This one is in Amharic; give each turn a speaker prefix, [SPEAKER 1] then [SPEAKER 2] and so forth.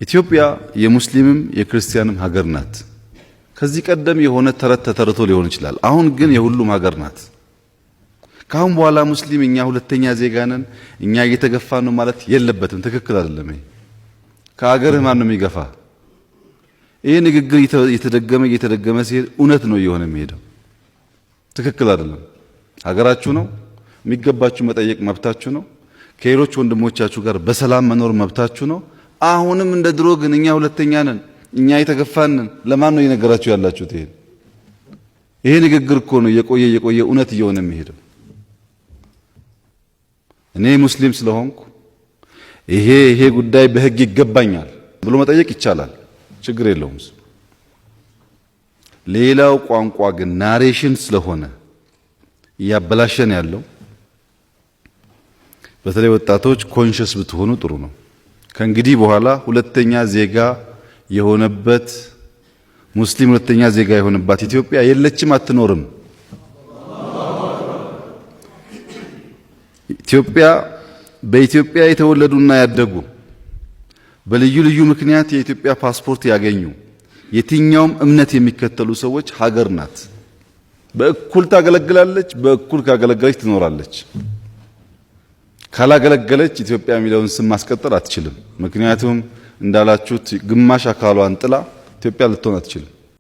[SPEAKER 1] ኢትዮጵያ የሙስሊምም የክርስቲያንም ሀገር ናት። ከዚህ ቀደም የሆነ ተረት ተተርቶ ሊሆን ይችላል። አሁን ግን የሁሉም ሀገር ናት። ካሁን በኋላ ሙስሊም እኛ ሁለተኛ ዜጋ ነን፣ እኛ እየተገፋን ነው ማለት የለበትም። ትክክል አይደለም። ከሀገርህ ማን ነው የሚገፋ? ይሄ ንግግር እየተደገመ ሲሄድ እውነት ነው እየሆነ የሚሄደው። ትክክል አይደለም። ሀገራችሁ ነው፣ የሚገባችሁ መጠየቅ መብታችሁ ነው። ከሌሎች ወንድሞቻችሁ ጋር በሰላም መኖር መብታችሁ ነው። አሁንም እንደ ድሮ ግን እኛ ሁለተኛ ነን፣ እኛ የተገፋን ነን ለማን ነው እየነገራችሁ ያላችሁት? ይሄ ንግግር እኮ ነው የቆየ እውነት እየሆነ የሚሄደው። እኔ ሙስሊም ስለሆንኩ ይሄ ጉዳይ በህግ ይገባኛል ብሎ መጠየቅ ይቻላል፣ ችግር የለውም። ሌላው ቋንቋ ግን ናሬሽን ስለሆነ እያበላሸን ያለው፣ በተለይ ወጣቶች ኮንሽስ ብትሆኑ ጥሩ ነው። ከእንግዲህ በኋላ ሁለተኛ ዜጋ የሆነበት ሙስሊም ሁለተኛ ዜጋ የሆነባት ኢትዮጵያ የለችም፣ አትኖርም። ኢትዮጵያ በኢትዮጵያ የተወለዱና ያደጉ በልዩ ልዩ ምክንያት የኢትዮጵያ ፓስፖርት ያገኙ የትኛውም እምነት የሚከተሉ ሰዎች ሀገር ናት። በእኩል ታገለግላለች፣ በእኩል ካገለገለች ትኖራለች። ካላገለገለች ኢትዮጵያ የሚለውን ስም ማስቀጠል አትችልም። ምክንያቱም እንዳላችሁት ግማሽ አካሏን ጥላ ኢትዮጵያ ልትሆን አትችልም።